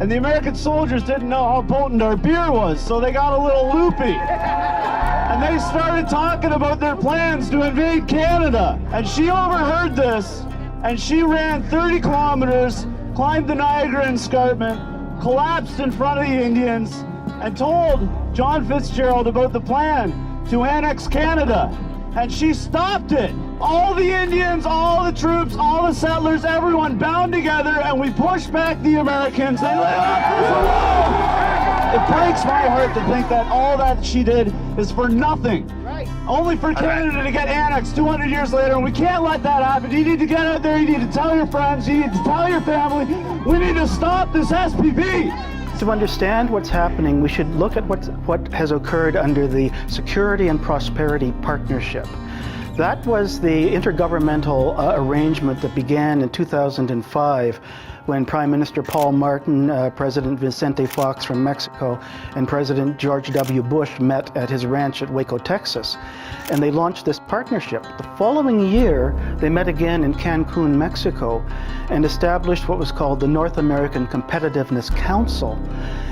And the American soldiers didn't know how potent our beer was, so they got a little loopy. And they started talking about their plans to invade Canada. And she overheard this, and she ran 30 kilometers, climbed the Niagara Escarpment, collapsed in front of the Indians, and told John Fitzgerald about the plan to annex Canada. And she stopped it. All the Indians, all the troops, all the settlers, everyone bound together, and we pushed back the Americans. They let us alone. It breaks my heart to think that all that she did is for nothing. Right. Only for Canada to get annexed 200 years later, and we can't let that happen. You need to get out there, you need to tell your friends, you need to tell your family, we need to stop this SPP. To understand what's happening, we should look at what has occurred under the Security and Prosperity Partnership. That was the intergovernmental arrangement that began in 2005 when Prime Minister Paul Martin, President Vicente Fox from Mexico, and President George W. Bush met at his ranch at Waco, Texas. And they launched this partnership. The following year, they met again in Cancun, Mexico, and established what was called the North American Competitiveness Council.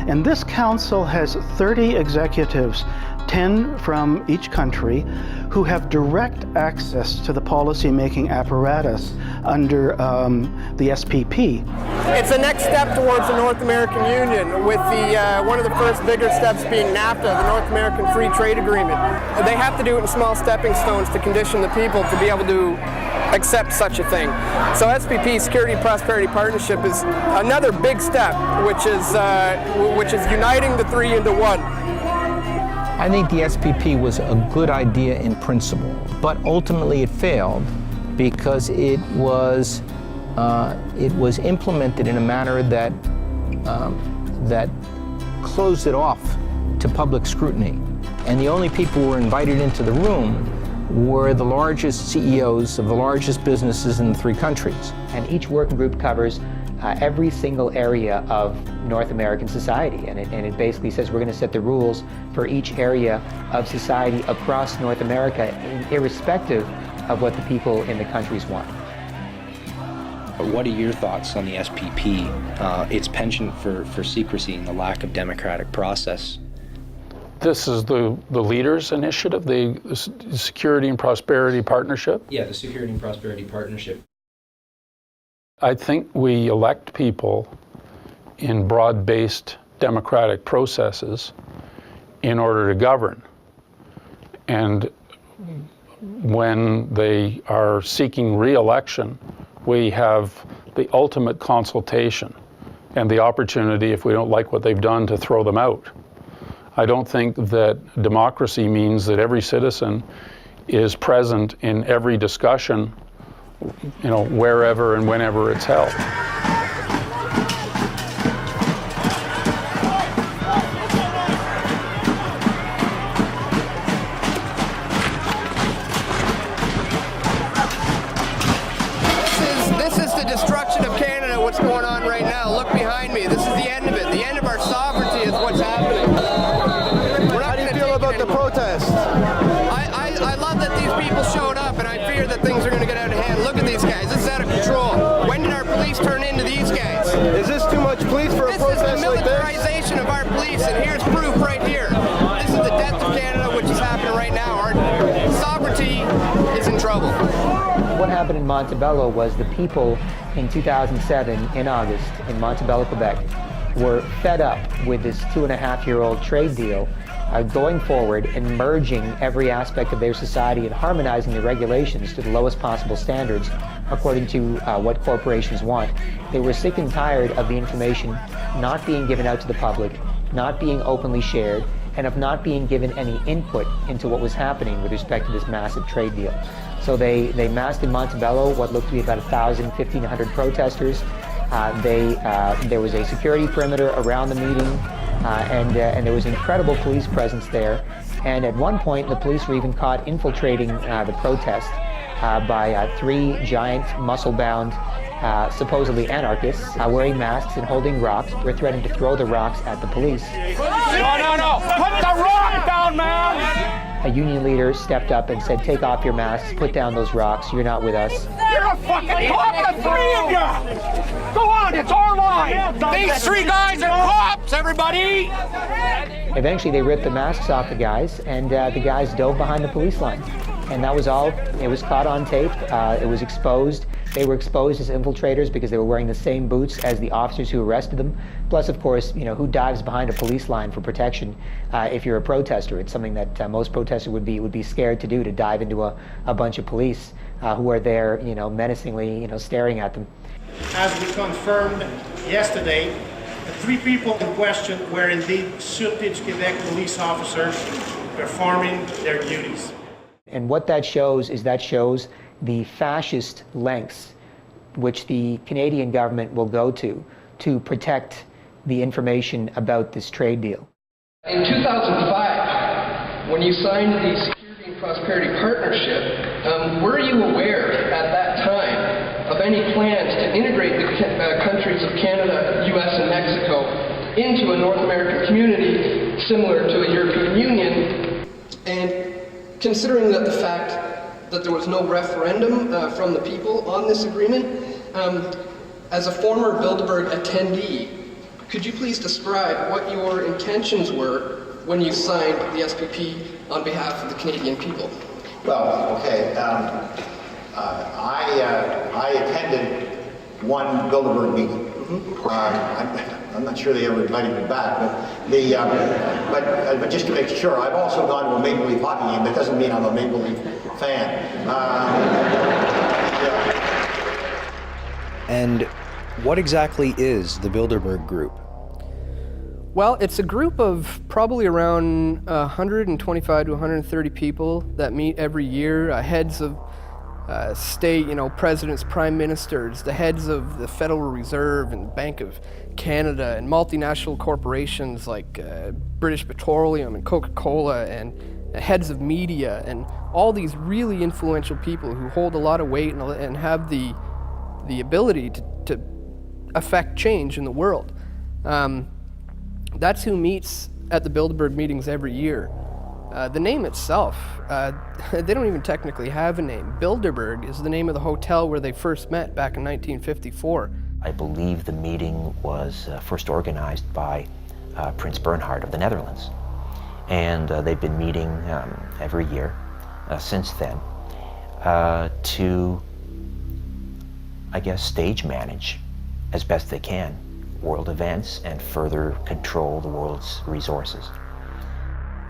And this council has 30 executives, 10 from each country, who have direct access to the policy-making apparatus under the SPP. It's the next step towards the North American Union, with one of the first bigger steps being NAFTA, the North American Free Trade Agreement. They have to do it in small stepping stones to condition the people to be able to accept such a thing. So SPP, Security and Prosperity Partnership, is another big step, which is uniting the three into one. I think the SPP was a good idea in principle, but ultimately it failed because it was implemented in a manner that closed it off to public scrutiny. And the only people who were invited into the room were the largest CEOs of the largest businesses in the three countries. And each working group covers every single area of North American society, and it basically says we're going to set the rules for each area of society across North America, irrespective of what the people in the countries want. What are your thoughts on the SPP, its penchant for secrecy and the lack of democratic process? This is the leaders' initiative, the Security and Prosperity Partnership? Yeah, the Security and Prosperity Partnership. I think we elect people in broad-based democratic processes in order to govern. And when they are seeking re-election, we have the ultimate consultation and the opportunity, if we don't like what they've done, to throw them out. I don't think that democracy means that every citizen is present in every discussion, wherever and whenever it's held. This is the destruction of Canada, what's going on right now. Look behind me. This is the end of it. The end of our sovereignty is what's happening. How do you feel about the protest? I love that these people showed up, and I fear that things are going to get out of hand. Look at these guys. This is out of control. When did our police turn into these guys? Is this too much police for a protest like this? This is the militarization of our police, and here's proof right here. This is the death of Canada, which is happening right now. Our sovereignty is in trouble. What happened in Montebello was the people in 2007, in August, in Montebello, Quebec, were fed up with this 2.5-year-old trade deal, going forward and merging every aspect of their society and harmonizing the regulations to the lowest possible standards according to what corporations want. They were sick and tired of the information not being given out to the public, not being openly shared, and of not being given any input into what was happening with respect to this massive trade deal. So they massed in Montebello what looked to be about 1,000, 1,500 protesters. There was a security perimeter around the meeting, and there was incredible police presence there. And at one point, the police were even caught infiltrating the protest by 3 giant, muscle-bound, supposedly anarchists, wearing masks and holding rocks. Were threatening to throw the rocks at the police. No! Put the rock down, man! a union leader stepped up and said, take off your masks, put down those rocks, you're not with us. You're a fucking cop, the three of you! Go on, it's our line! These three guys are cops, everybody! Eventually they ripped the masks off the guys, and the guys dove behind the police line. And that was all. It was caught on tape. It was exposed. They were exposed as infiltrators because they were wearing the same boots as the officers who arrested them. Plus, of course, who dives behind a police line for protection if you're a protester? It's something that most protesters would be scared to do, to dive into a bunch of police who are there, menacingly, staring at them. As we confirmed yesterday, the three people in question were indeed suited Quebec police officers performing their duties. And what that shows is the fascist lengths which the Canadian government will go to protect the information about this trade deal. In 2005, when you signed the Security and Prosperity Partnership, were you aware at that time of any plans to integrate the countries of Canada, US, and Mexico into a North American community similar to a European Union? And considering that the fact that there was no referendum from the people on this agreement, as a former Bilderberg attendee, could you please describe what your intentions were when you signed the SPP on behalf of the Canadian people? Well, okay, I attended one Bilderberg meeting. I'm not sure they ever invited me back, but just to make sure, I've also gone to a Maple Leaf hockey game. That doesn't mean I'm a Maple Leaf fan. And what exactly is the Bilderberg Group? Well, it's a group of probably around 125 to 130 people that meet every year, heads of state, presidents, prime ministers, the heads of the Federal Reserve and Bank of Canada, and multinational corporations like British Petroleum and Coca-Cola, and heads of media, and all these really influential people who hold a lot of weight and have the ability to affect change in the world. That's who meets at the Bilderberg meetings every year. The name itself, they don't even technically have a name. Bilderberg is the name of the hotel where they first met back in 1954. I believe the meeting was first organized by Prince Bernhard of the Netherlands. And they've been meeting every year since then to, I guess, stage manage as best they can world events and further control the world's resources.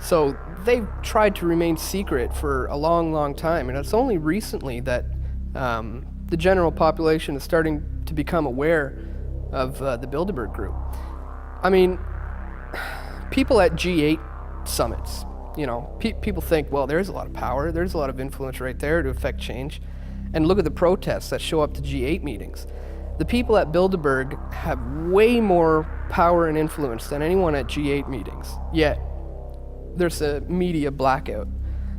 So they've tried to remain secret for a long, long time, and it's only recently that the general population is starting to become aware of the Bilderberg Group. I mean, people at G8 summits, people think, well, there's a lot of power, there's a lot of influence right there to affect change, and look at the protests that show up to G8 meetings. The people at Bilderberg have way more power and influence than anyone at G8 meetings, yet there's a media blackout.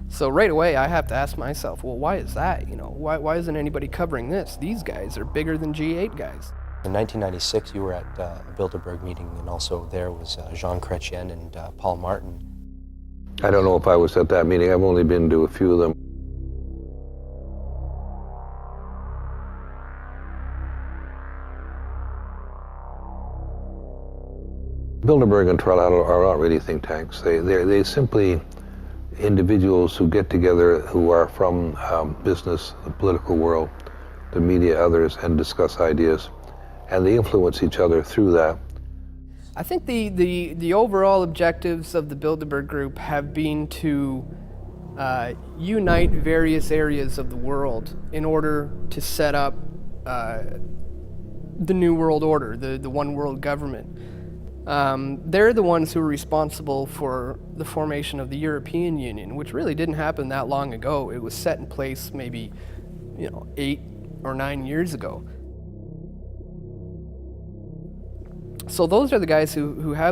So right away I have to ask myself, well, why is that? Why isn't anybody covering this? These guys are bigger than G8 guys. In 1996, you were at a Bilderberg meeting, and also there was Jean Chrétien and Paul Martin. I don't know if I was at that meeting. I've only been to a few of them. Bilderberg and Trilateral are not really think tanks. They're simply individuals who get together who are from business, the political world, the media, others, and discuss ideas. And they influence each other through that. I think the overall objectives of the Bilderberg Group have been to unite various areas of the world in order to set up the New World Order, the one world government. They're the ones who are responsible for the formation of the European Union, which really didn't happen that long ago. It was set in place maybe 8 or 9 years ago. So those are the guys who have